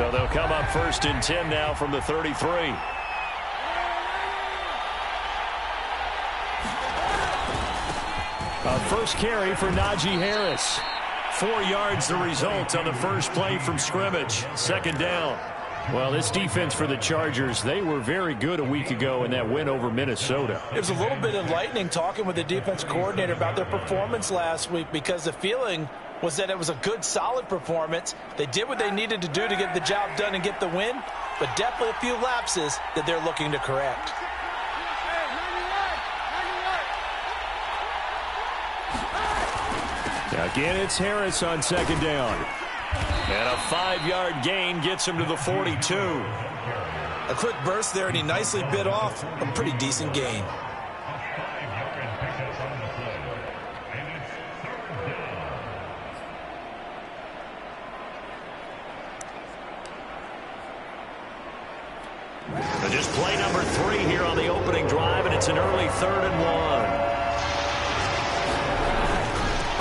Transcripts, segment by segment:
So they'll come up 1st and 10 now from the 33. First carry for Najee Harris. 4 yards the result on the first play from scrimmage. 2nd down. Well, this defense for the Chargers, they were very good a week ago in that win over Minnesota. It was a little bit enlightening talking with the defense coordinator about their performance last week, because the feeling was that it was a good, solid performance. They did what they needed to do to get the job done and get the win, but definitely a few lapses that they're looking to correct. Again, it's Harris on 2nd down. And a 5-yard gain gets him to the 42. A quick burst there, and he nicely bit off a pretty decent gain. Just play number 3 here on the opening drive, and it's an early 3rd and 1.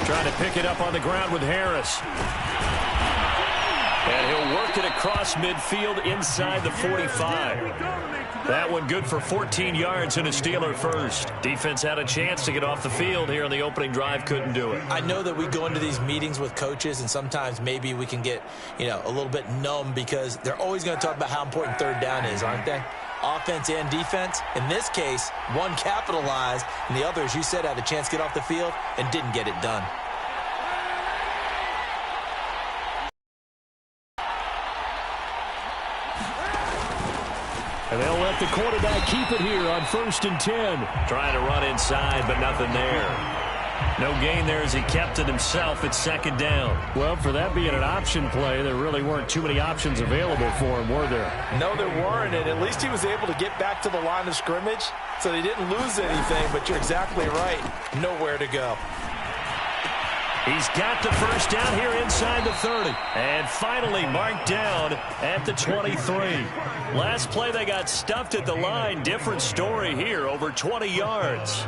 Trying to pick it up on the ground with Harris. And he'll work it across midfield inside the 45. That one good for 14 yards and a Steeler first. Defense had a chance to get off the field here on the opening drive. Couldn't do it. I know that we go into these meetings with coaches, and sometimes maybe we can get, a little bit numb, because they're always going to talk about how important 3rd down is, aren't they? Offense and defense. In this case, one capitalized, and the other, as you said, had a chance to get off the field and didn't get it done. And they'll let the quarterback keep it here on 1st and 10. Trying to run inside, but nothing there. No gain there as he kept it himself at 2nd down. Well, for that being an option play, there really weren't too many options available for him, were there? No, there weren't, and at least he was able to get back to the line of scrimmage, so they didn't lose anything, but you're exactly right. Nowhere to go. He's got the first down here inside the 30. And finally marked down at the 23. Last play they got stuffed at the line. Different story here, over 20 yards.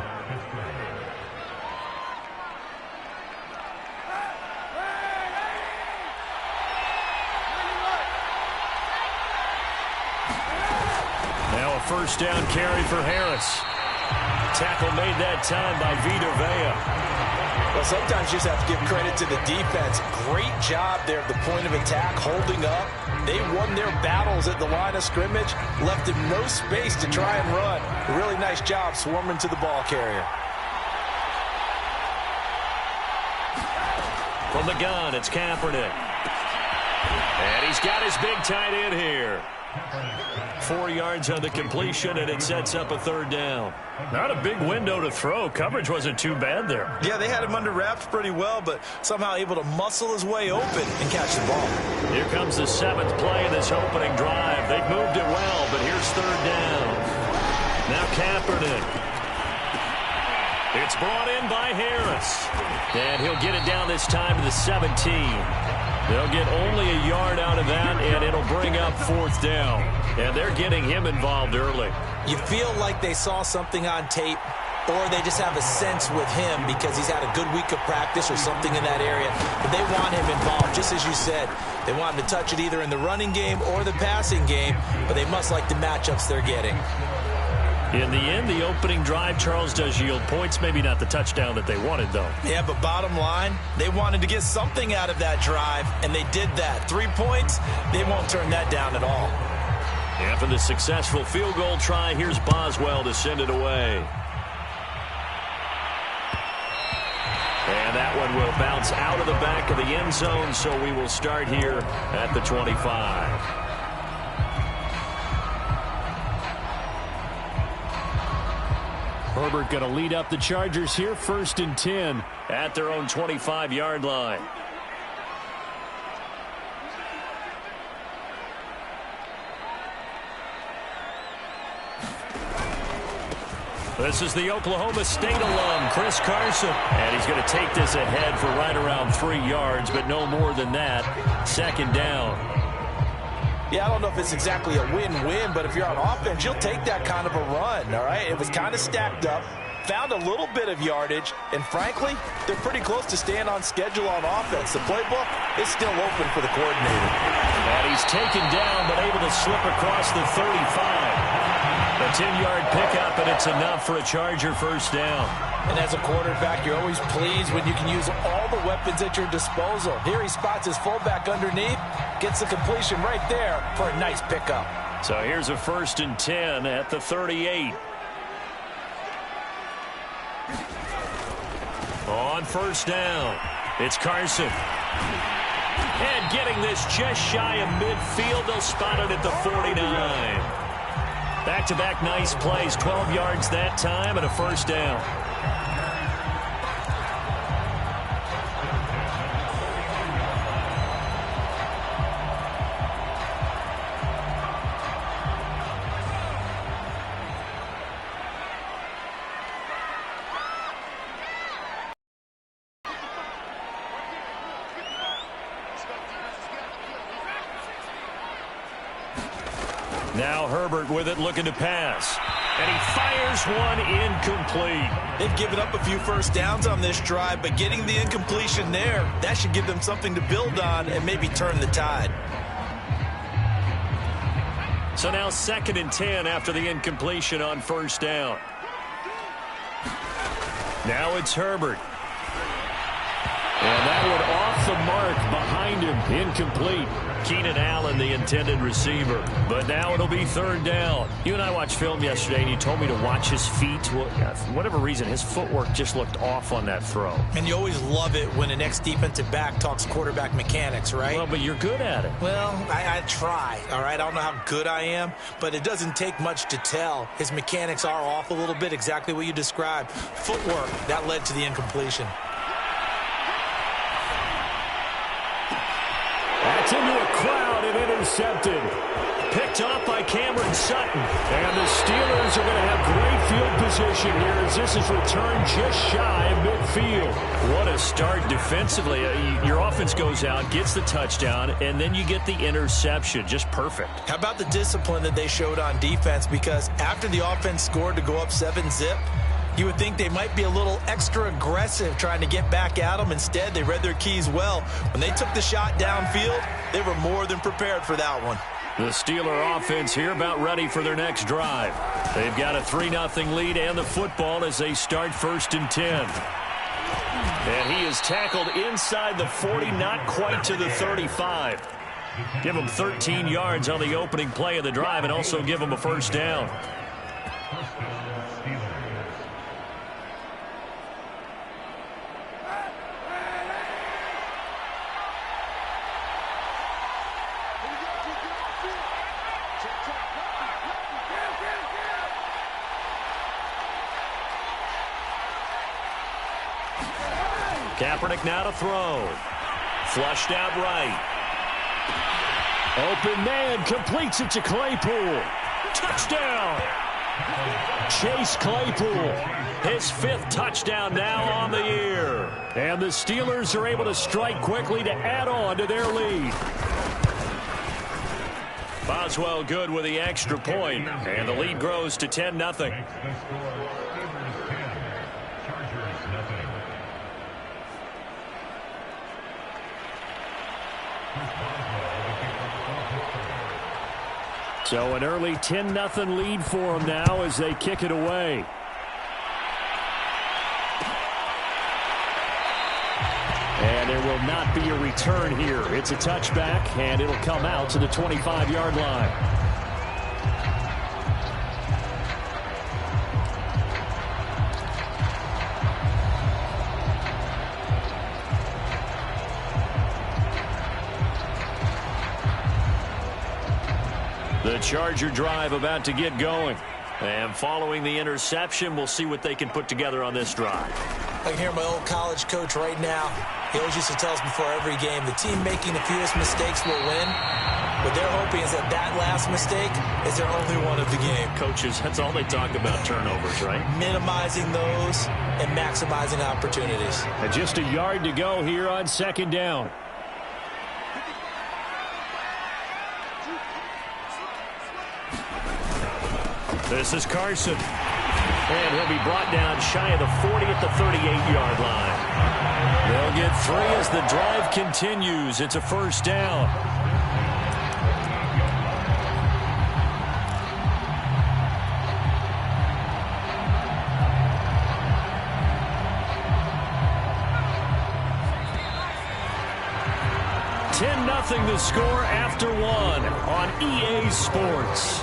Now a first down carry for Harris. Tackle made that time by Vita Vea. Well, sometimes you just have to give credit to the defense. Great job there at the point of attack, holding up. They won their battles at the line of scrimmage, left him no space to try and run. A really nice job swarming to the ball carrier. From the gun, it's Kaepernick. And he's got his big tight end here. 4 yards on the completion, and it sets up a 3rd down. Not a big window to throw. Coverage wasn't too bad there. Yeah, they had him under wraps pretty well, but somehow able to muscle his way open and catch the ball. Here comes the 7th play of this opening drive. They've moved it well, but here's 3rd down. Now Kaepernick. It's brought in by Harris. And he'll get it down this time to the 17. They'll get only a yard out of that, and it'll bring up 4th down. And they're getting him involved early. You feel like they saw something on tape, or they just have a sense with him because he's had a good week of practice or something in that area. But they want him involved, just as you said. They want him to touch it either in the running game or the passing game, but they must like the matchups they're getting. In the end, the opening drive, Charles, does yield points. Maybe not the touchdown that they wanted, though. Yeah, but bottom line, they wanted to get something out of that drive, and they did that. 3 points, they won't turn that down at all. After the successful field goal try, here's Boswell to send it away. And that one will bounce out of the back of the end zone, so we will start here at the 25. Herbert going to lead up the Chargers here, 1st and 10 at their own 25-yard line. This is the Oklahoma State alum, Chris Carson. And he's going to take this ahead for right around 3 yards, but no more than that. 2nd down. Yeah, I don't know if it's exactly a win-win, but if you're on offense, you'll take that kind of a run, all right? It was kind of stacked up. found a little bit of yardage, and frankly, they're pretty close to staying on schedule on offense. The playbook is still open for the coordinator. And he's taken down, but able to slip across the 35. A 10-yard pickup, and it's enough for a Charger first down. And as a quarterback, you're always pleased when you can use all the weapons at your disposal. Here he spots his fullback underneath, gets the completion right there for a nice pickup. So here's a 1st and 10 at the 38. On first down, it's Carson. And getting this just shy of midfield, they'll spot it at the 49. Back-to-back nice plays, 12 yards that time and a first down. Now Herbert with it, looking to pass. And he fires one incomplete. They've given up a few first downs on this drive, but getting the incompletion there, that should give them something to build on and maybe turn the tide. So now 2nd and 10 after the incompletion on first down. Now it's Herbert. And that one off the mark behind him, incomplete. Keenan Allen, the intended receiver. But now it'll be 3rd down. You and I watched film yesterday, and you told me to watch his feet. Well, for whatever reason, his footwork just looked off on that throw. And you always love it when an ex-defensive back talks quarterback mechanics, right? Well, but you're good at it. Well, I try, all right? I don't know how good I am, but it doesn't take much to tell. His mechanics are off a little bit, exactly what you described. Footwork, that led to the incompletion. That's into a crowd and intercepted. Picked off by Cameron Sutton. And the Steelers are going to have great field position here as this is returned just shy of midfield. What a start defensively. Your offense goes out, gets the touchdown, and then you get the interception. Just perfect. How about the discipline that they showed on defense? Because after the offense scored to go up 7-zip, you would think they might be a little extra aggressive trying to get back at them. Instead, they read their keys well. When they took the shot downfield, they were more than prepared for that one. The Steeler offense here about ready for their next drive. They've got a 3-0 lead and the football as they start 1st and 10. And he is tackled inside the 40, not quite to the 35. Give him 13 yards on the opening play of the drive and also give him a first down. Kaepernick now to throw. Flushed out right. Open man, completes it to Claypool. Touchdown! Chase Claypool, his 5th touchdown now on the year. And the Steelers are able to strike quickly to add on to their lead. Boswell good with the extra point, and the lead grows to 10-0. So an early 10-0 lead for them now as they kick it away. And there will not be a return here. It's a touchback, and it'll come out to the 25-yard line. The Charger drive about to get going. And following the interception, we'll see what they can put together on this drive. I can hear my old college coach right now. He always used to tell us before every game, the team making the fewest mistakes will win. What they're hoping is that that last mistake is their only one of the game. Coaches, that's all they talk about, turnovers, right? Minimizing those and maximizing opportunities. And just a yard to go here on 2nd down. This is Carson. And he'll be brought down shy of the 40 at the 38-yard line. They'll get 3 as the drive continues. It's a first down. Nothing to score after 1 on EA Sports.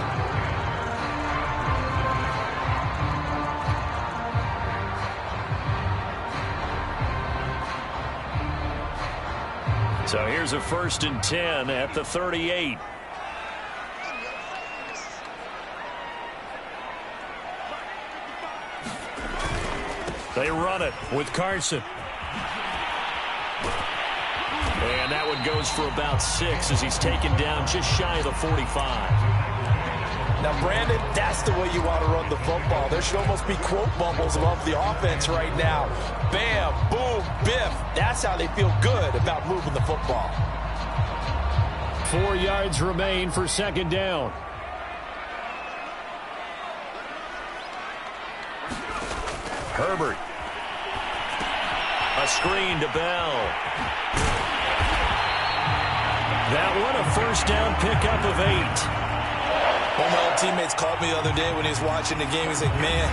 So here's a 1st and 10 at the 38. They run it with Carson. And that one goes for about 6 as he's taken down just shy of the 45. Now, Brandon, that's the way you want to run the football. There should almost be quote bubbles above the offense right now. Bam, boom, biff. That's how they feel good about moving the football. 4 yards remain for 2nd down. Herbert. A screen to Bell. That one a 1st down pickup of 8. One of my old teammates called me the other day when he was watching the game. He's like, man,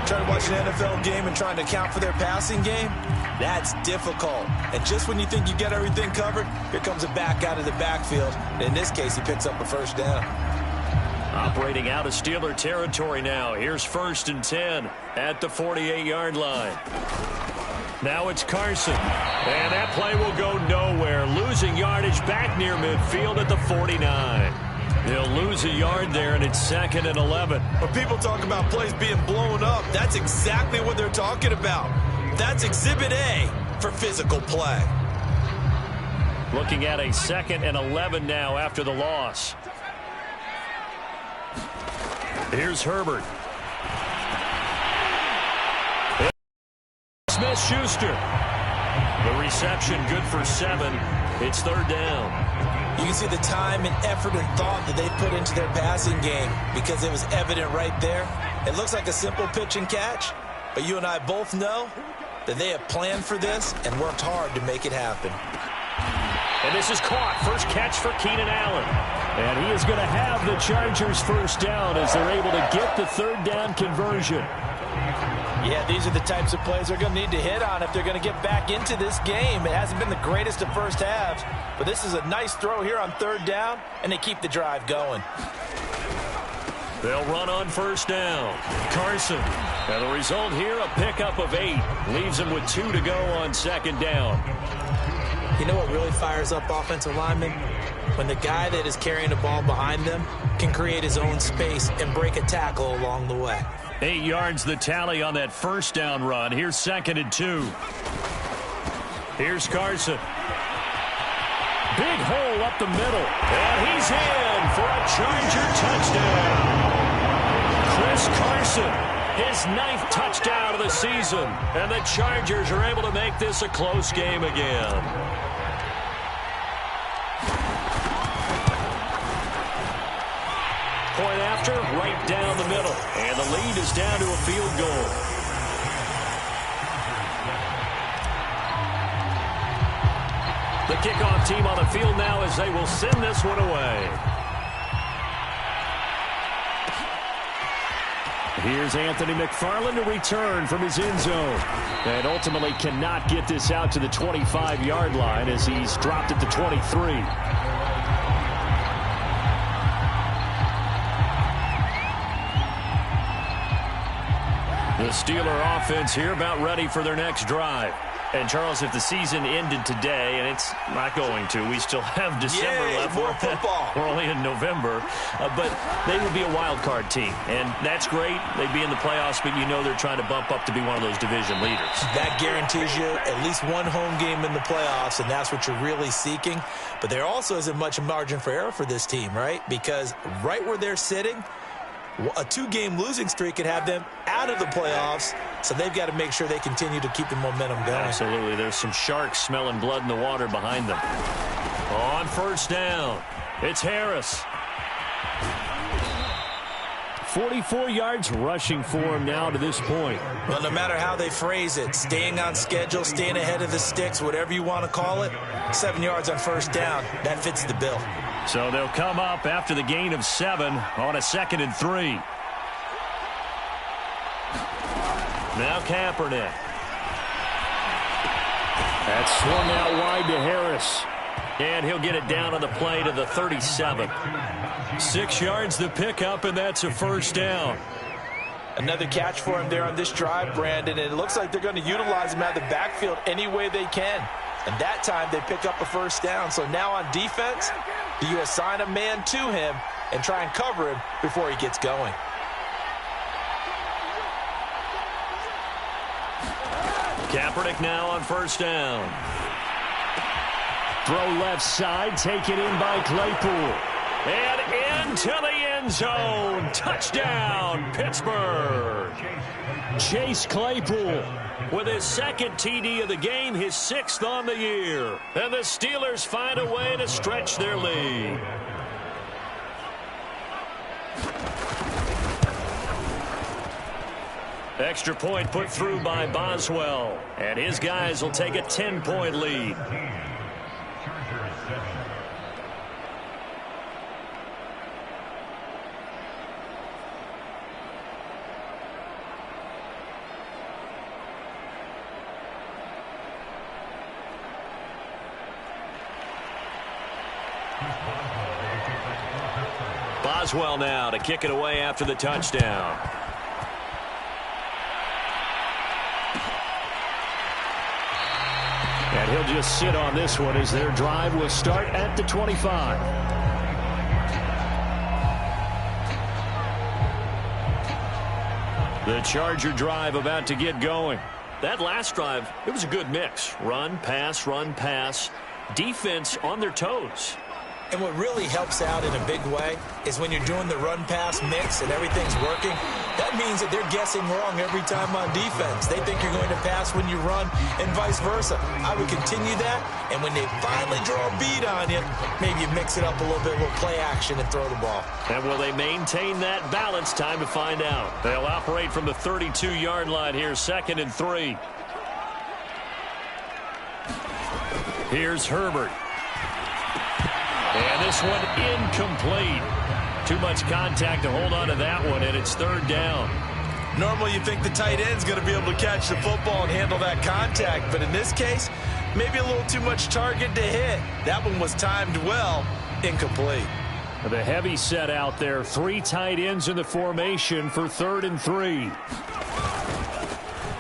trying to watch an NFL game and trying to account for their passing game, that's difficult. And just when you think you get everything covered, here comes a back out of the backfield. And in this case, he picks up a 1st down. Operating out of Steeler territory now. Here's 1st and 10 at the 48-yard line. Now it's Carson. And that play will go nowhere. Losing yardage back near midfield at the 49. They'll lose a yard there, and it's 2nd and 11. When people talk about plays being blown up, that's exactly what they're talking about. That's Exhibit A for physical play. Looking at a 2nd and 11 now after the loss. Here's Herbert. Smith-Schuster. The reception good for 7. It's 3rd down. You can see the time and effort and thought that they put into their passing game because it was evident right there. It looks like a simple pitch and catch, but you and I both know that they have planned for this and worked hard to make it happen. And this is caught. First catch for Keenan Allen. And he is going to have the Chargers 1st down as they're able to get the 3rd down conversion. Yeah, these are the types of plays they're going to need to hit on if they're going to get back into this game. It hasn't been the greatest of first halves, but this is a nice throw here on 3rd down, and they keep the drive going. They'll run on 1st down. Carson. And the result here, a pickup of 8. Leaves them with 2 to go on 2nd down. You know what really fires up offensive linemen? When the guy that is carrying the ball behind them can create his own space and break a tackle along the way. 8 yards the tally on that 1st down run. Here's 2nd and 2. Here's Carson. Big hole up the middle. And he's in for a Charger touchdown. Chris Carson, his 9th touchdown of the season. And the Chargers are able to make this a close game again. Point after, right down the middle. And the lead is down to a field goal. The kickoff team on the field now as they will send this one away. Here's Anthony McFarland to return from his end zone. And ultimately cannot get this out to the 25-yard line as he's dropped at the 23. The Steeler offense here about ready for their next drive. And, Charles, if the season ended today, and it's not going to, we still have December left. More football. We're only in November. But they would be a wild card team. And that's great. They'd be in the playoffs, but you know they're trying to bump up to be one of those division leaders. That guarantees you at least one home game in the playoffs, and that's what you're really seeking. But there also isn't much margin for error for this team, right? Because right where they're sitting, a 2-game losing streak could have them out of the playoffs, so they've got to make sure they continue to keep the momentum going. Absolutely. There's some sharks smelling blood in the water behind them. On 1st down, it's Harris. 44 yards rushing for him now to this point. Well, no matter how they phrase it, staying on schedule, staying ahead of the sticks, whatever you want to call it, 7 yards on first down, that fits the bill. So they'll come up after the gain of 7 on a 2nd and 3. Now Kaepernick. That's swung out wide to Harris. And he'll get it down on the play to the 37. 6 yards the pickup, and that's a first down. Another catch for him there on this drive, Brandon, and it looks like they're going to utilize him out of the backfield any way they can. And that time they pick up a first down. So now on defense, do you assign a man to him and try and cover him before he gets going? Kaepernick now on first down. Throw left side, taken in by Claypool. And into the end zone. Touchdown, Pittsburgh. Chase Claypool with his 2nd TD of the game, his 6th on the year. And the Steelers find a way to stretch their lead. Extra point put through by Boswell. And his guys will take a 10-point lead. Boswell now to kick it away after the touchdown. And he'll just sit on this one as their drive will start at the 25. The Charger drive about to get going. That last drive, it was a good mix. Run, pass, defense on their toes. And what really helps out in a big way is when you're doing the run-pass mix and everything's working, that means that they're guessing wrong every time on defense. They think you're going to pass when you run and vice versa. I would continue that, and when they finally draw a bead on you, maybe you mix it up a little bit, a little play action and throw the ball. And will they maintain that balance? Time to find out. They'll operate from the 32-yard line here, 2nd and 3. Here's Herbert. And this one incomplete. Too much contact to hold on to that one, and it's 3rd down. Normally you think the tight end's going to be able to catch the football and handle that contact, but in this case, maybe a little too much target to hit. That one was timed well, incomplete. The heavy set out there, 3 tight ends in the formation for 3rd and 3.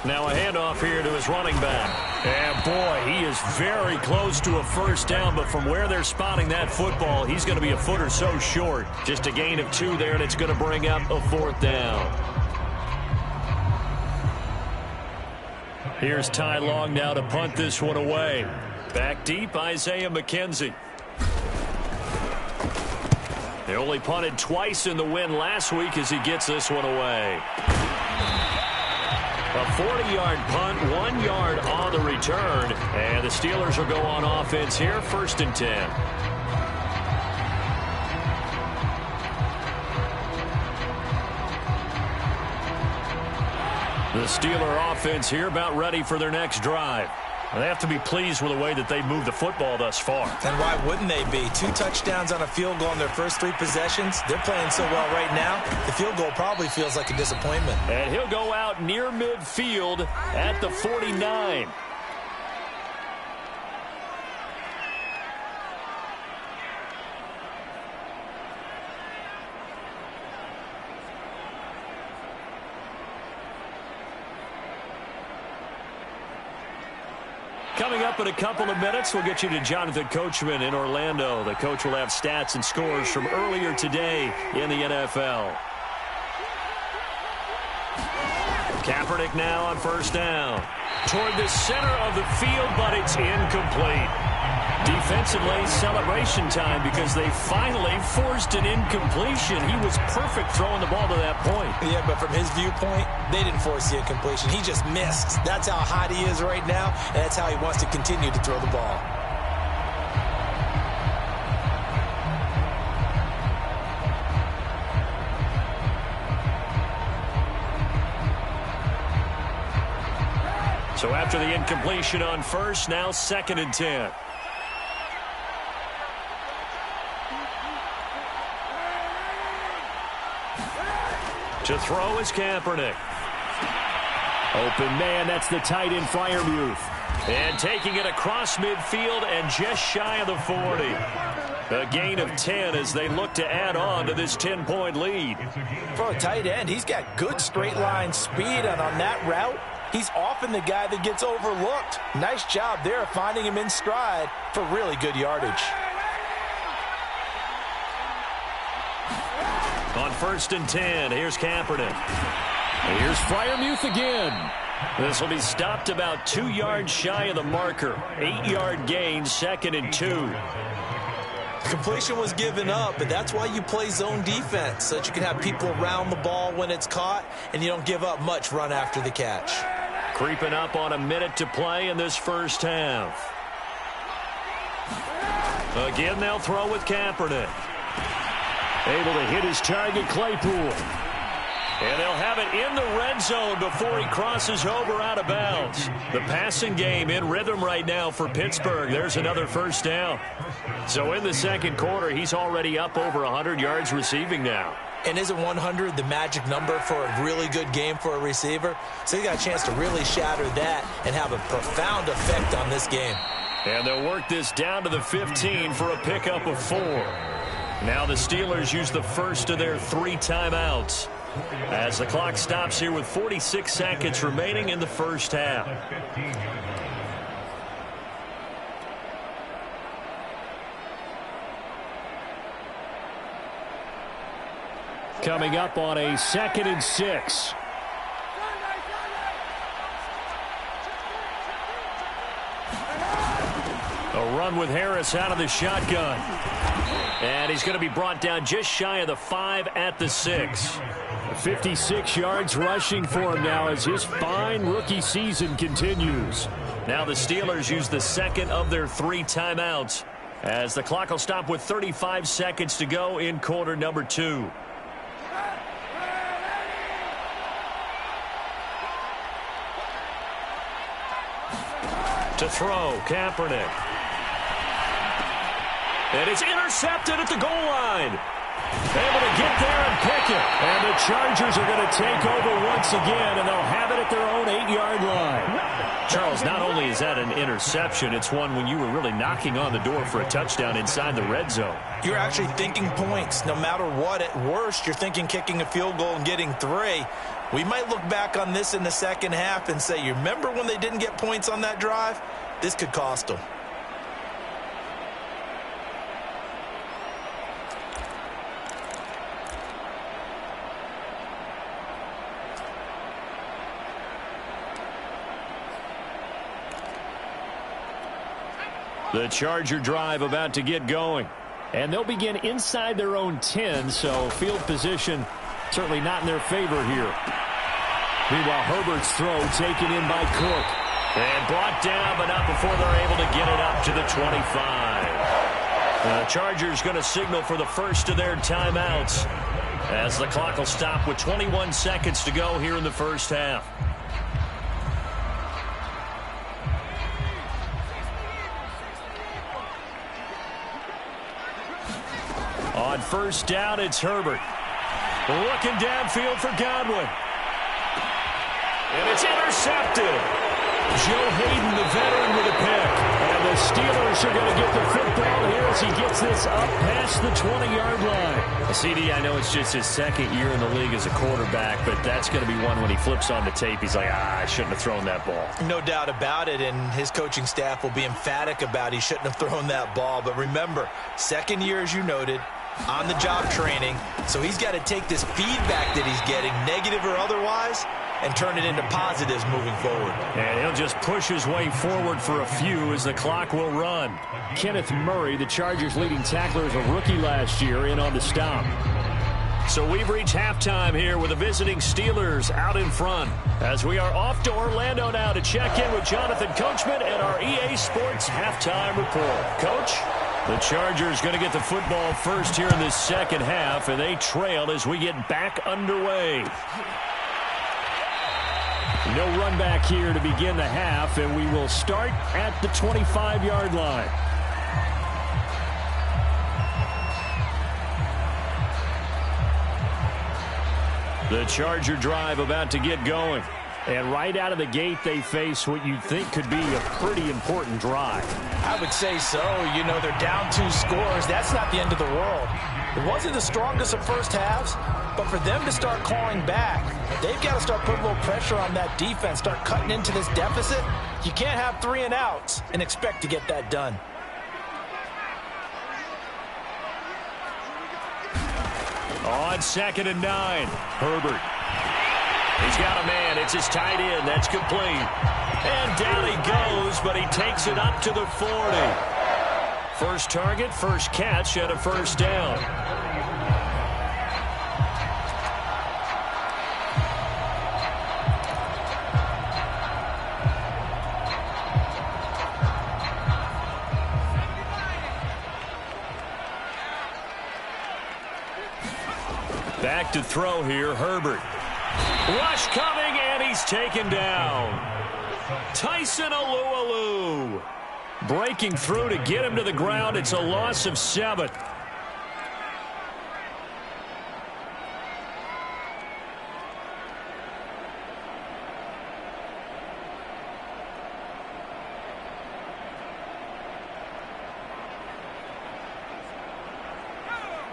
Now a handoff here to his running back. And boy, he is very close to a first down, but from where they're spotting that football, he's going to be a foot or so short. Just a gain of 2 there, and it's going to bring up a 4th down. Here's Ty Long now to punt this one away. Back deep, Isaiah McKenzie. They only punted twice in the win last week as he gets this one away. A 40-yard punt, 1 yard on the return. And the Steelers will go on offense here, 1st and 10. The Steeler offense here about ready for their next drive. They have to be pleased with the way that they moved the football thus far. And why wouldn't they be? 2 touchdowns on a field goal in their first 3 possessions. They're playing so well right now, the field goal probably feels like a disappointment. And he'll go out near midfield at the 49. Coming up in a couple of minutes, we'll get you to Jonathan Coachman in Orlando. The coach will have stats and scores from earlier today in the NFL. Kaepernick now on first down. Toward the center of the field, but it's incomplete. Defensively, celebration time because they finally forced an incompletion. He was perfect throwing the ball to that point. Yeah, but from his viewpoint, they didn't force the incompletion. He just missed. That's how hot he is right now, and that's how he wants to continue to throw the ball. So after the incompletion on first, now 2nd and 10. To throw is Kaepernick. Open man, that's the tight end Freiermuth. And taking it across midfield and just shy of the 40. A gain of 10 as they look to add on to this 10-point lead. For a tight end, he's got good straight line speed, and on that route, he's often the guy that gets overlooked. Nice job there of finding him in stride for really good yardage. On 1st and 10, here's Kaepernick. Here's Freiermuth again. This will be stopped about 2 yards shy of the marker. 8-yard gain, 2nd and 2. Completion was given up, but that's why you play zone defense, so that you can have people around the ball when it's caught, and you don't give up much run after the catch. Creeping up on a minute to play in this first half. Again, they'll throw with Kaepernick. Able to hit his target, Claypool. And they'll have it in the red zone before he crosses over out of bounds. The passing game in rhythm right now for Pittsburgh. There's another first down. So in the second quarter, he's already up over 100 yards receiving now. And isn't 100 the magic number for a really good game for a receiver? So he got a chance to really shatter that and have a profound effect on this game. And they'll work this down to the 15 for a pickup of 4. Now the Steelers use the first of their 3 timeouts as the clock stops here with 46 seconds remaining in the first half. Coming up on a 2nd and 6. A run with Harris out of the shotgun. And he's going to be brought down just shy of the 5 at the 6. 56 yards rushing for him now as his fine rookie season continues. Now the Steelers use the second of their 3 timeouts as the clock will stop with 35 seconds to go in quarter number 2. To throw, Kaepernick. And it's intercepted at the goal line. Able to get there and pick it. And the Chargers are going to take over once again, and they'll have it at their own 8-yard line. Charles, not only is that an interception, it's one when you were really knocking on the door for a touchdown inside the red zone. You're actually thinking points. No matter what, at worst, you're thinking kicking a field goal and getting 3. We might look back on this in the second half and say, you remember when they didn't get points on that drive? This could cost them. The Charger drive about to get going. And they'll begin inside their own 10, so field position certainly not in their favor here. Meanwhile, Herbert's throw taken in by Cook. And brought down, but not before they're able to get it up to the 25. The Chargers going to signal for the first of their timeouts as the clock will stop with 21 seconds to go here in the first half. On first down, it's Herbert. Looking downfield for Godwin. And it's intercepted. Joe Hayden, the veteran, with a pick. And the Steelers are going to get the football here as he gets this up past the 20-yard line. CD, I know it's just his second year in the league as a quarterback, but that's going to be one when he flips on the tape. He's like, I shouldn't have thrown that ball. No doubt about it, and his coaching staff will be emphatic about he shouldn't have thrown that ball. But remember, second year, as you noted, on-the-job training, so he's got to take this feedback that he's getting, negative or otherwise, and turn it into positives moving forward. And he'll just push his way forward for a few as the clock will run. Kenneth Murray, the Chargers' leading tackler, is a rookie last year, in on the stop. So we've reached halftime here with the visiting Steelers out in front as we are off to Orlando now to check in with Jonathan Coachman and our EA Sports halftime report. Coach? The Chargers going to get the football first here in this second half, and they trail as we get back underway. No run back here to begin the half, and we will start at the 25-yard line. The Charger drive about to get going. And right out of the gate, they face what you'd think could be a pretty important drive. I would say so. You know, they're down 2 scores. That's not the end of the world. It wasn't the strongest of first halves, but for them to start clawing back, they've got to start putting a little pressure on that defense, start cutting into this deficit. You can't have 3 and outs and expect to get that done. On 2nd and 9, Herbert. He's got a man. It's his tight end. That's complete. And down he goes, but he takes it up to the 40. First target, first catch, and a first down. Back to throw here, Herbert. Rush coming, and he's taken down. Tyson Alualu breaking through to get him to the ground. It's a loss of 7.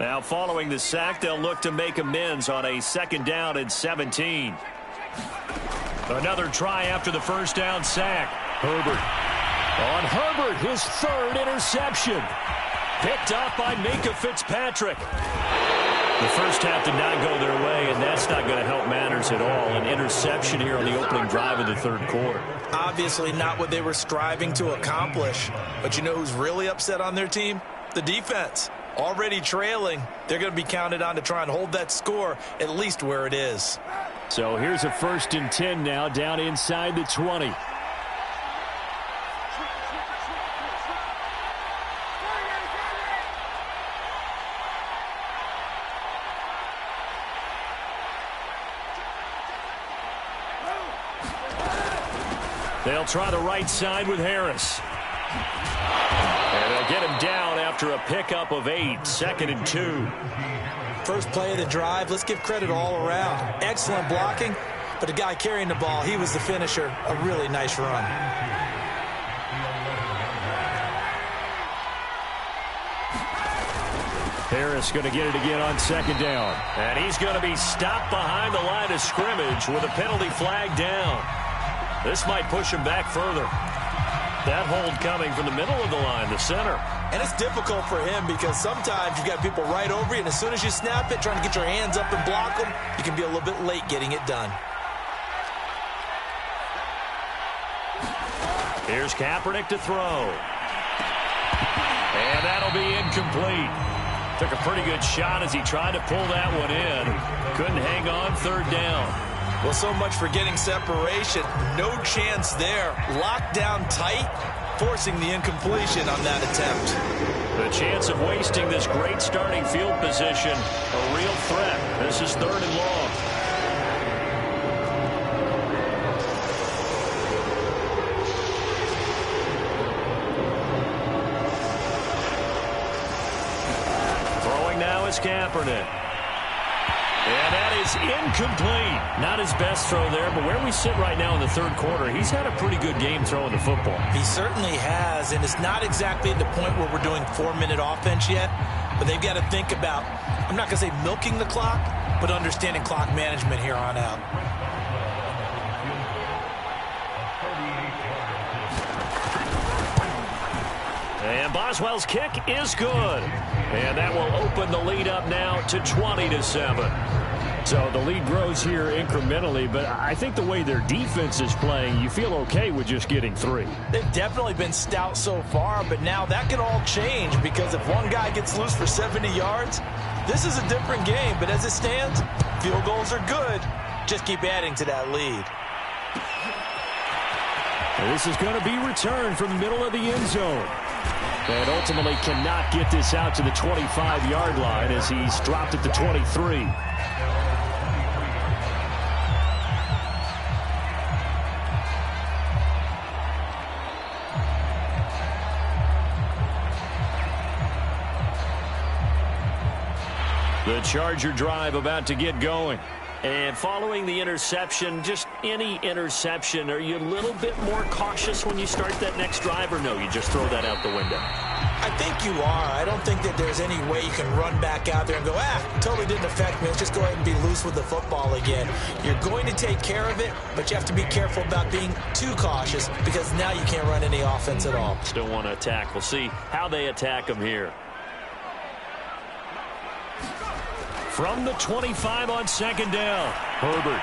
Now following the sack, they'll look to make amends on a 2nd down and 17. Another try after the first down sack. Herbert. On Herbert, his 3rd interception. Picked up by Minkah Fitzpatrick. The first half did not go their way, and that's not going to help matters at all. An interception here on the opening drive of the 3rd quarter. Obviously not what they were striving to accomplish. But you know who's really upset on their team? The defense. Already trailing, they're going to be counted on to try and hold that score at least where it is. So here's a 1st and 10 now, down inside the 20. They'll try the right side with Harris. And they'll get him down after a pickup of 8, 2nd and 2. First play of the drive, let's give credit all around. Excellent blocking, but the guy carrying the ball, he was the finisher. A really nice run. Harris going to get it again on 2nd down. And he's going to be stopped behind the line of scrimmage with a penalty flag down. This might push him back further. That hold coming from the middle of the line, the center. And it's difficult for him because sometimes you've got people right over you, and as soon as you snap it, trying to get your hands up and block them, you can be a little bit late getting it done. Here's Kaepernick to throw. And that'll be incomplete. Took a pretty good shot as he tried to pull that one in. Couldn't hang on 3rd down. Well, so much for getting separation. No chance there. Locked down tight, forcing the incompletion on that attempt. The chance of wasting this great starting field position, a real threat. This is 3rd and long. Throwing now is Kaepernick. And that is incomplete. Not his best throw there, but where we sit right now in the 3rd quarter, he's had a pretty good game throwing the football. He certainly has, and it's not exactly at the point where we're doing 4-minute offense yet, but they've got to think about, I'm not going to say milking the clock, but understanding clock management here on out. And Boswell's kick is good. And that will open the lead up now to 20-7. So the lead grows here incrementally, but I think the way their defense is playing, you feel okay with just getting 3. They've definitely been stout so far, but now that could all change because if one guy gets loose for 70 yards, this is a different game. But as it stands, field goals are good. Just keep adding to that lead. And this is going to be returned from the middle of the end zone. And ultimately cannot get this out to the 25-yard line as he's dropped at the 23. The Charger drive about to get going. And following the interception, just any interception, are you a little bit more cautious when you start that next drive, or no, you just throw that out the window? I think you are. I don't think that there's any way you can run back out there and go, totally didn't affect me. Let's just go ahead and be loose with the football again. You're going to take care of it, but you have to be careful about being too cautious because now you can't run any offense at all. Still want to attack. We'll see how they attack them here. From the 25 on second down, Herbert.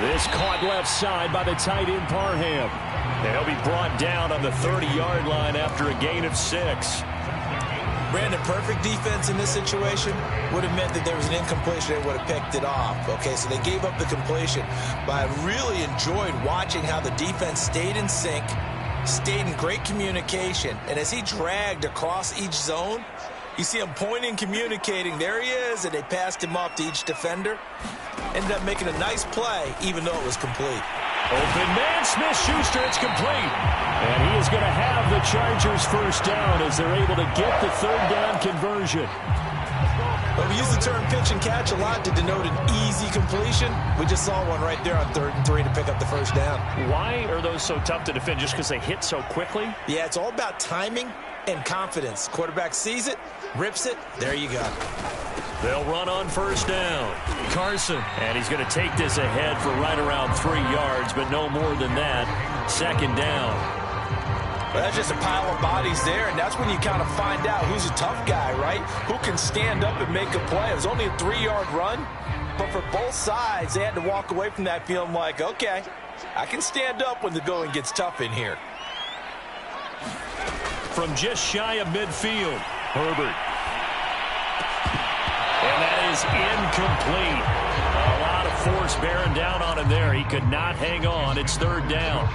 This caught left side by the tight end Parham. And he'll be brought down on the 30-yard line after a gain of 6. Brandon, perfect defense in this situation would have meant that there was an incompletion. They would have picked it off. Okay, so they gave up the completion. But I really enjoyed watching how the defense stayed in sync, stayed in great communication. And as he dragged across each zone, you see him pointing, communicating. There he is, and they passed him off to each defender. Ended up making a nice play, even though it was complete. Open man, Smith-Schuster, it's complete. And he is going to have the Chargers first down as they're able to get the third down conversion. But we use the term pitch and catch a lot to denote an easy completion. We just saw one right there on 3rd and 3 to pick up the first down. Why are those so tough to defend? Just because they hit so quickly? Yeah, it's all about timing and confidence. Quarterback sees it, rips it, there you go. They'll run on first down. Carson, and he's going to take this ahead for right around 3 yards, but no more than that. Second down. Well, that's just a pile of bodies there, and that's when you kind of find out who's a tough guy, right? Who can stand up and make a play. It was only a 3-yard run, but for both sides, they had to walk away from that feeling like, okay, I can stand up when the going gets tough in here. From just shy of midfield, Herbert. And that is incomplete. A lot of force bearing down on him there. He could not hang on. It's third down.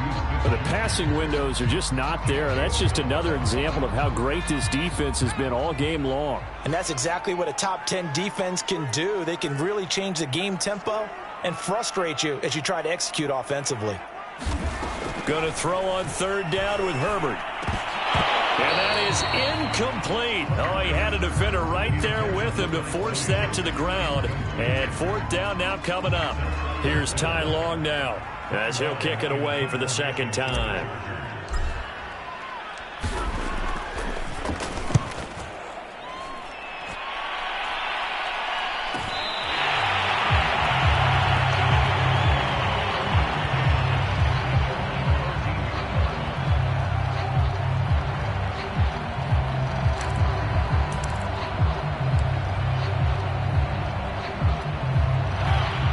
But the passing windows are just not there. And that's just another example of how great this defense has been all game long. And that's exactly what a top 10 defense can do. They can really change the game tempo and frustrate you as you try to execute offensively. Going to throw on third down with Herbert. And that is incomplete. Oh, he had a defender right there with him to force that to the ground. And fourth down now coming up. Here's Ty Long now as he'll kick it away for the second time.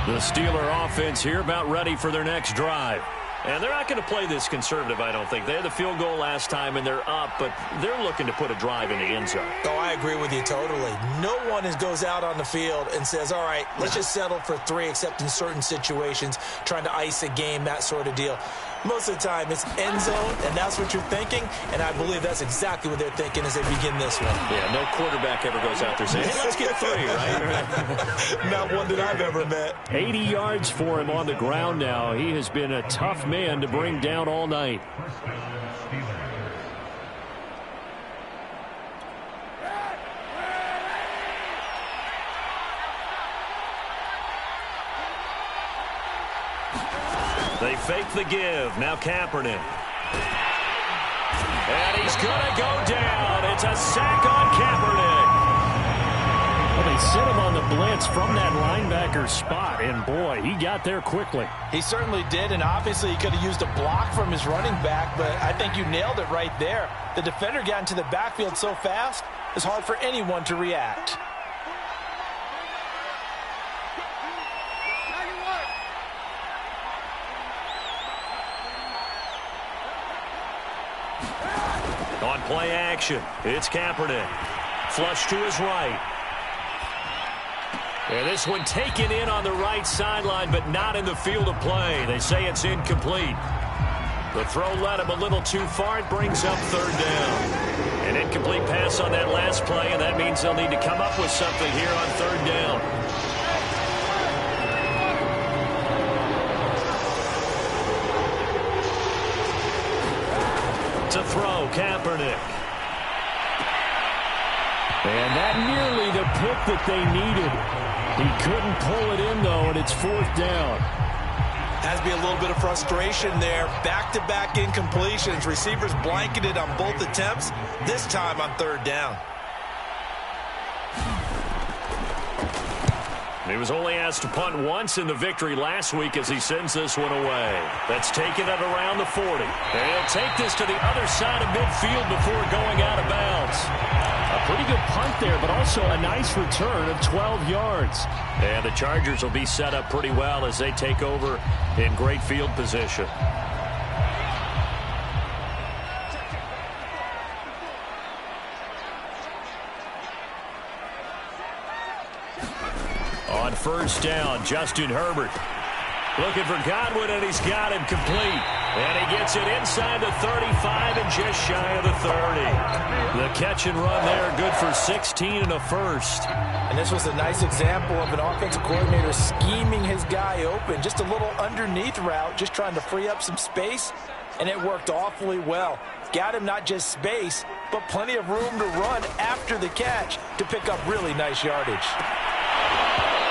The Steeler offense here about ready for their next drive. And they're not going to play this conservative, I don't think. They had the field goal last time, and they're up, but they're looking to put a drive in the end zone. Oh, I agree with you totally. No one goes out on the field and says, all right, let's just settle for 3, except in certain situations, trying to ice a game, that sort of deal. Most of the time, it's end zone, and that's what you're thinking, and I believe that's exactly what they're thinking as they begin this one. Yeah, no quarterback ever goes out there saying, hey, let's get 3, right? Not one that I've ever met. 80 yards for him on the ground now. He has been a tough man to bring down all night. They fake the give. Now Kaepernick. And he's going to go down. It's a sack on Kaepernick. Well, they set him on the blitz from that linebacker spot, and boy, he got there quickly. He certainly did, and obviously he could have used a block from his running back, but I think you nailed it right there. The defender got into the backfield so fast, it's hard for anyone to react. On play action, it's Kaepernick. Flush to his right. And this one taken in on the right sideline, but not in the field of play. They say it's incomplete. The throw led him a little too far. It brings up third down. An incomplete pass on that last play, and that means they'll need to come up with something here on third down. To throw, Kaepernick. And that nearly the pick that they needed. He couldn't pull it in, though, and it's 4th down. Has to be a little bit of frustration there. Back-to-back incompletions. Receivers blanketed on both attempts, this time on 3rd down. He was only asked to punt once in the victory last week as he sends this one away. That's taken it around the 40. And he'll take this to the other side of midfield before going out of bounds. A pretty good punt there, but also a nice return of 12 yards. And the Chargers will be set up pretty well as they take over in great field position. On 1st down, Justin Herbert looking for Godwin, and he's got him complete. And he gets it inside the 35 and just shy of the 30. The catch and run there, good for 16 and a first. And this was a nice example of an offensive coordinator scheming his guy open. Just a little underneath route, just trying to free up some space, and it worked awfully well. Got him not just space, but plenty of room to run after the catch to pick up really nice yardage.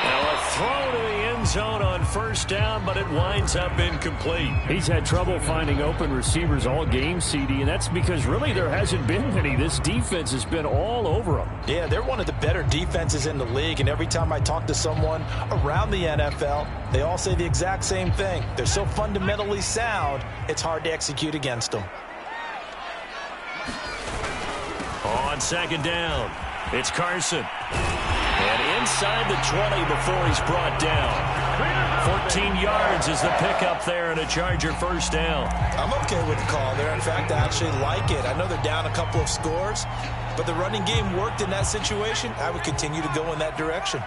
Now a throw to the end zone on 1st down, but it winds up incomplete. He's had trouble finding open receivers all game, CD, and that's because really there hasn't been any. This defense has been all over them. Yeah, they're one of the better defenses in the league, and every time I talk to someone around the NFL, they all say the exact same thing. They're so fundamentally sound, it's hard to execute against them. On 2nd down, it's Carson. And inside the 20 before he's brought down. 14 yards is the pickup there and a Charger 1st down. I'm okay with the call there. In fact, I actually like it. I know they're down a couple of scores, but the running game worked in that situation. I would continue to go in that direction.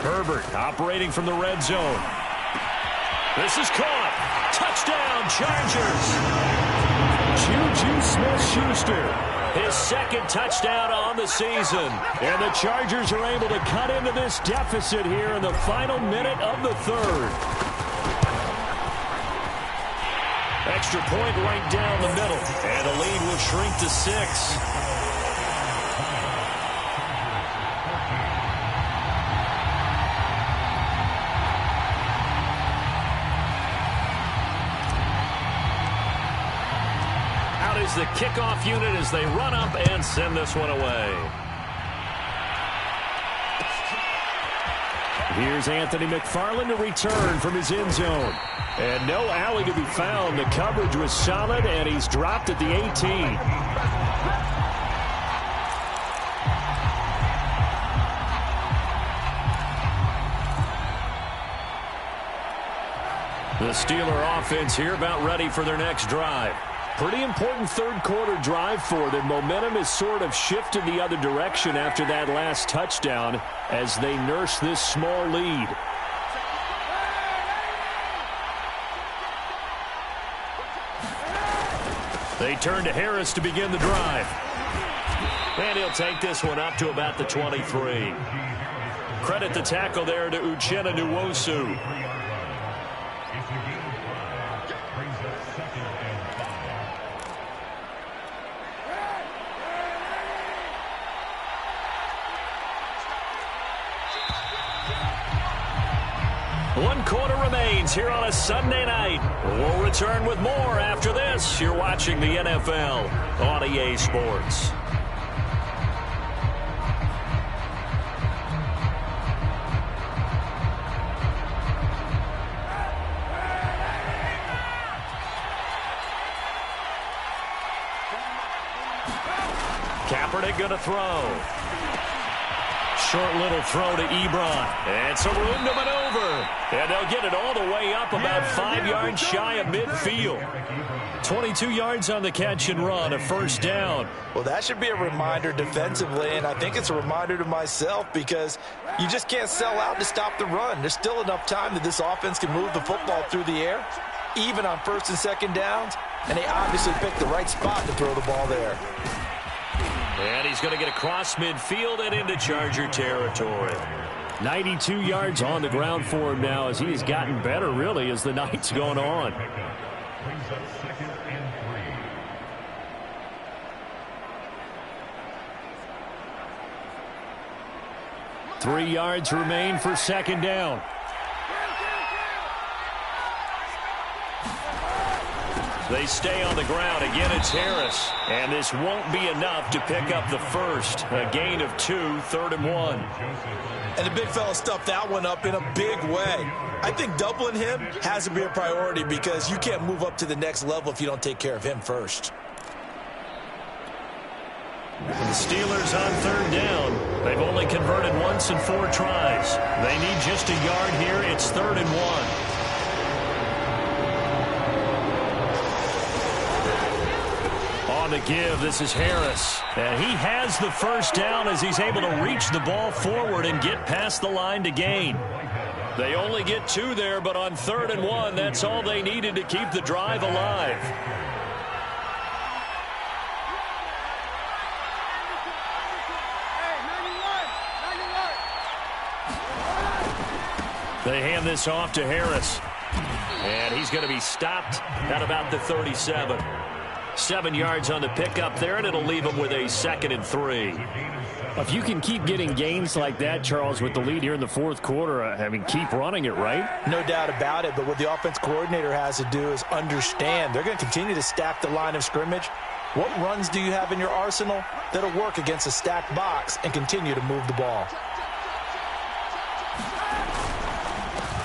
Herbert operating from the red zone. This is caught. Touchdown, Chargers. Juju Smith-Schuster, his 2nd touchdown on the season. And the Chargers are able to cut into this deficit here in the final minute of the 3rd. Extra point right down the middle. And the lead will shrink to 6. The kickoff unit as they run up and send this one away. Here's Anthony McFarland to return from his end zone. And no alley to be found. The coverage was solid, and he's dropped at the 18. The Steeler offense here about ready for their next drive. Pretty important 3rd quarter drive for them. Momentum has sort of shifted the other direction after that last touchdown as they nurse this small lead. They turn to Harris to begin the drive. And he'll take this one up to about the 23. Credit the tackle there to Uchenna Nwosu. One quarter remains here on a Sunday night. We'll return with more after this. You're watching the NFL on EA Sports. Kaepernick going to throw. Short little throw to Ebron. And some room to maneuver. And they'll get it all the way up about 5 yards shy of midfield. 22 yards on the catch and run, a 1st down. Well, that should be a reminder defensively, and I think it's a reminder to myself because you just can't sell out to stop the run. There's still enough time that this offense can move the football through the air, even on 1st and 2nd downs, and they obviously picked the right spot to throw the ball there. And he's going to get across midfield and into Charger territory. 92 yards on the ground for him now as he has gotten better, really, as the night's gone on. Brings up 2nd and 3. 3 yards remain for 2nd down. They stay on the ground. Again, it's Harris. And this won't be enough to pick up the first. A gain of 2, 3rd and 1. And the big fella stuffed that one up in a big way. I think doubling him has to be a priority because you can't move up to the next level if you don't take care of him first. The Steelers on 3rd down. They've only converted once in 4 tries. They need just a yard here. It's 3rd and 1. On the give, this is Harris. And he has the first down as he's able to reach the ball forward and get past the line to gain. They only get 2 there, but on 3rd and 1, that's all they needed to keep the drive alive. They hand this off to Harris. And he's going to be stopped at about the 37. 7 yards on the pickup there, and it'll leave him with a 2nd and 3. If you can keep getting gains like that, Charles, with the lead here in the 4th quarter, I mean, keep running it, right? No doubt about it, but what the offense coordinator has to do is understand they're going to continue to stack the line of scrimmage. What runs do you have in your arsenal that'll work against a stacked box and continue to move the ball?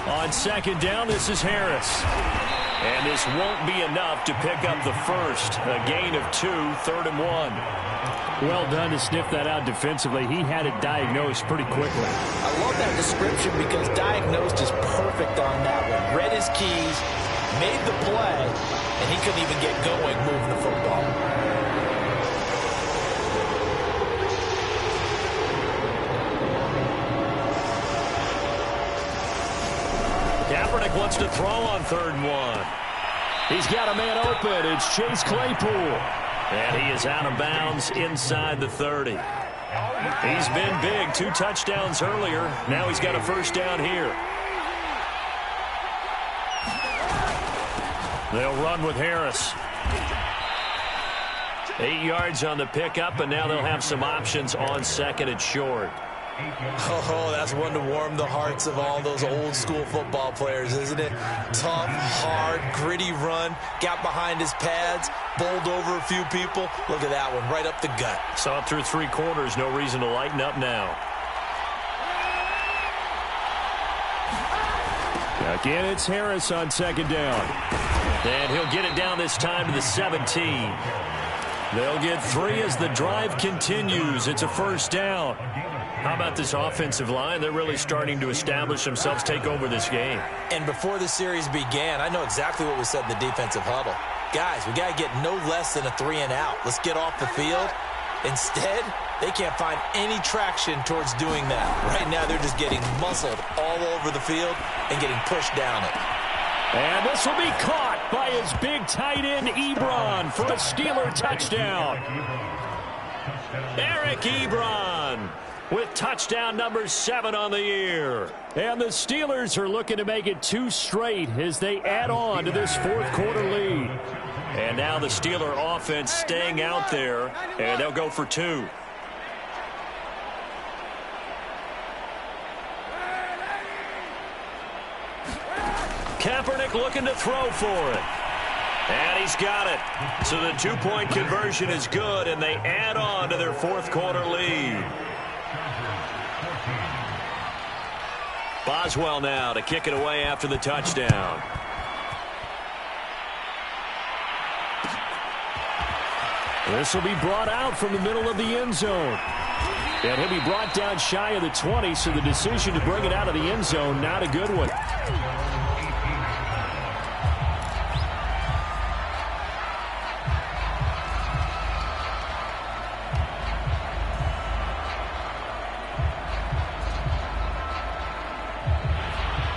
On 2nd down, this is Harris. And this won't be enough to pick up the first. A gain of 2, 3rd and 1. Well done to sniff that out defensively. He had it diagnosed pretty quickly. I love that description because diagnosed is perfect on that one. Read his keys, made the play, and he couldn't even get going moving the football. Kaepernick wants to throw on 3rd and 1. He's got a man open. It's Chase Claypool. And he is out of bounds inside the 30. He's been big. 2 touchdowns earlier. Now he's got a first down here. They'll run with Harris. 8 yards on the pickup, and now they'll have some options on 2nd and short. Oh, that's one to warm the hearts of all those old school football players, isn't it? Tough, hard, gritty run, got behind his pads, bowled over a few people. Look at that one, right up the gut. Saw it through 3 quarters, no reason to lighten up now. Again, it's Harris on 2nd down. And he'll get it down this time to the 17. They'll get 3 as the drive continues. It's a first down. How about this offensive line? They're really starting to establish themselves, take over this game. And before the series began, I know exactly what we said in the defensive huddle. Guys, we got to get no less than a 3 and out. Let's get off the field. Instead, they can't find any traction towards doing that. Right now, they're just getting muscled all over the field and getting pushed down it. And this will be caught by his big tight end, Ebron, for a Steeler touchdown. Eric Ebron with touchdown number 7 on the year. And the Steelers are looking to make it 2 straight as they add on to this 4th quarter lead. And now the Steeler offense staying out there, and they'll go for 2. Kaepernick looking to throw for it. And he's got it. So the 2-point conversion is good, and they add on to their 4th quarter lead. Boswell now to kick it away after the touchdown. This will be brought out from the middle of the end zone. And he'll be brought down shy of the 20, so the decision to bring it out of the end zone, not a good one.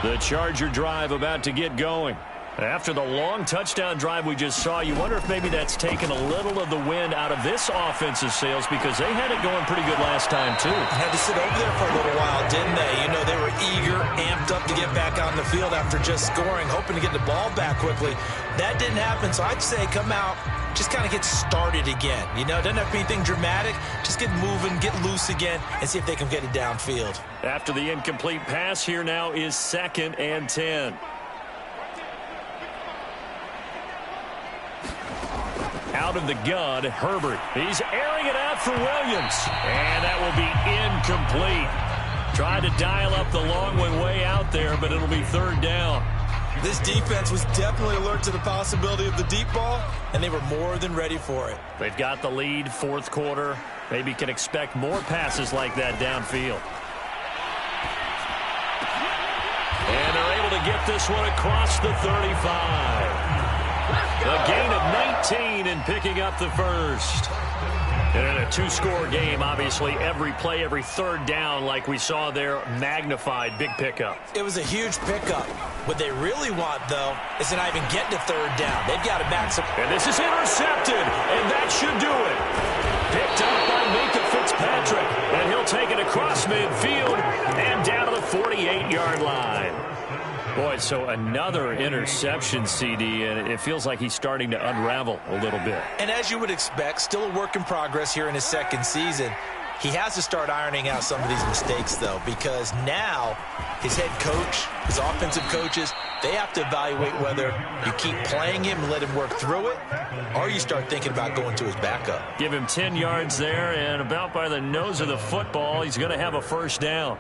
The Charger drive about to get going. After the long touchdown drive we just saw, you wonder if maybe that's taken a little of the wind out of this offense's sails because they had it going pretty good last time, too. Had to sit over there for a little while, didn't they? You know, they were eager, amped up to get back on the field after just scoring, hoping to get the ball back quickly. That didn't happen, so I'd say come out, just kind of get started again. You know, doesn't have to be anything dramatic. Just get moving, get loose again, and see if they can get it downfield. After the incomplete pass, here now is 2nd and 10. Out of the gun, Herbert. He's airing it out for Williams. And that will be incomplete. Tried to dial up the long one way out there, but it'll be 3rd down. This defense was definitely alert to the possibility of the deep ball, and they were more than ready for it. They've got the lead, 4th quarter. Maybe can expect more passes like that downfield. And they're able to get this one across the 35. A gain of 19 and picking up the first. And in a 2-score game, obviously, every play, every 3rd down, like we saw there, magnified. Big pickup. It was a huge pickup. What they really want, though, is to not even get to 3rd down. They've got to max up. And this is intercepted, and that should do it. Picked up by Minkah Fitzpatrick, and he'll take it across midfield and down to the 48-yard line. Boy, so another interception, CD, and it feels like he's starting to unravel a little bit. And as you would expect, still a work in progress here in his 2nd season. He has to start ironing out some of these mistakes, though, because now his head coach, his offensive coaches, they have to evaluate whether you keep playing him and let him work through it, or you start thinking about going to his backup. Give him 10 yards there, and about by the nose of the football, he's going to have a 1st down.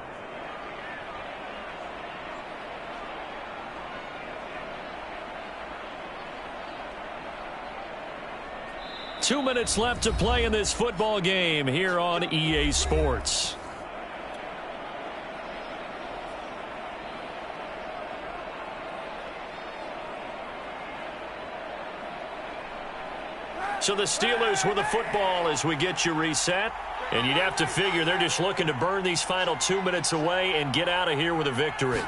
Two minutes left to play in this football game here on EA Sports. So the Steelers with the football as we get you reset. And you'd have to figure they're just looking to burn these final 2 minutes away and get out of here with a victory.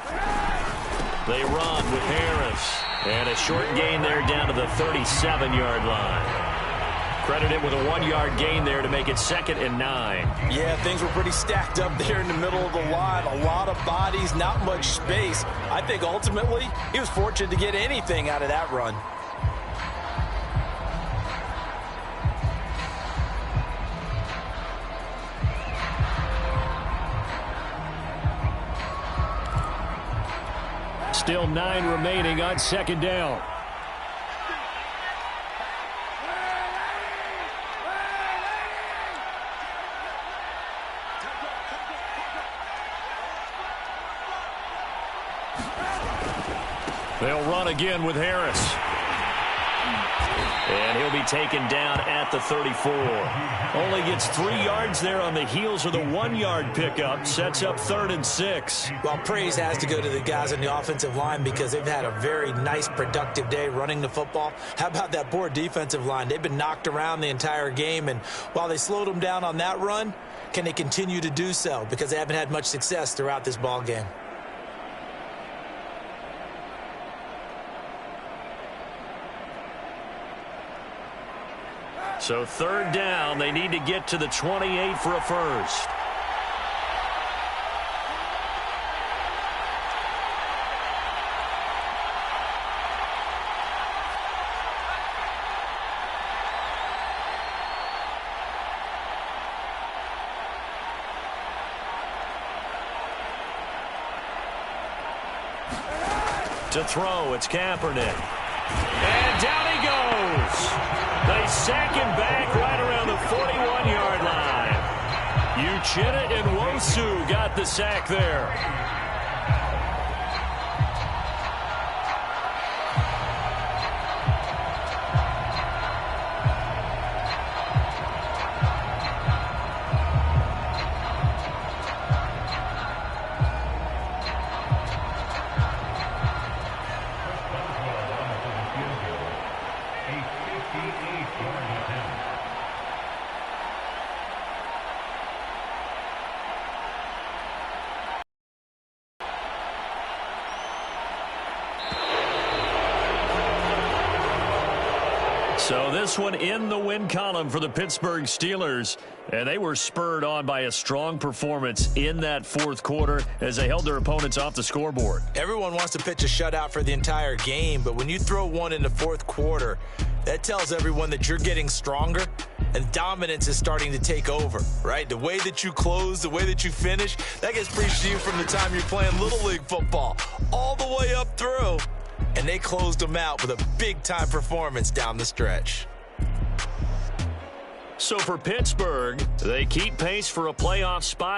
They run with Harris. And a short gain there down to the 37-yard line. Credited with a 1-yard gain there to make it 2nd and 9. Yeah, things were pretty stacked up there in the middle of the line. A lot of bodies, not much space. I think ultimately he was fortunate to get anything out of that run. Still 9 remaining on 2nd down. They'll run again with Harris. And he'll be taken down at the 34. Only gets 3 yards there on the heels of the 1-yard pickup. Sets up 3rd and 6. Well, praise has to go to the guys on the offensive line because they've had a very nice, productive day running the football. How about that poor defensive line? They've been knocked around the entire game, and while they slowed them down on that run, can they continue to do so? Because they haven't had much success throughout this ball game. So 3rd down, they need to get to the 28 for a first. To throw, it's Kaepernick. And down he goes. They sack him back right around the 41-yard line. Uchenna and Nwosu got the sack there. So this one in the win column for the Pittsburgh Steelers. And they were spurred on by a strong performance in that fourth quarter as they held their opponents off the scoreboard. Everyone wants to pitch a shutout for the entire game, but when you throw one in the fourth quarter, that tells everyone that you're getting stronger and dominance is starting to take over, right? The way that you close, the way that you finish, that gets preached to you from the time you're playing Little League football all the way up through. And they closed them out with a big-time performance down the stretch. So for Pittsburgh, they keep pace for a playoff spot.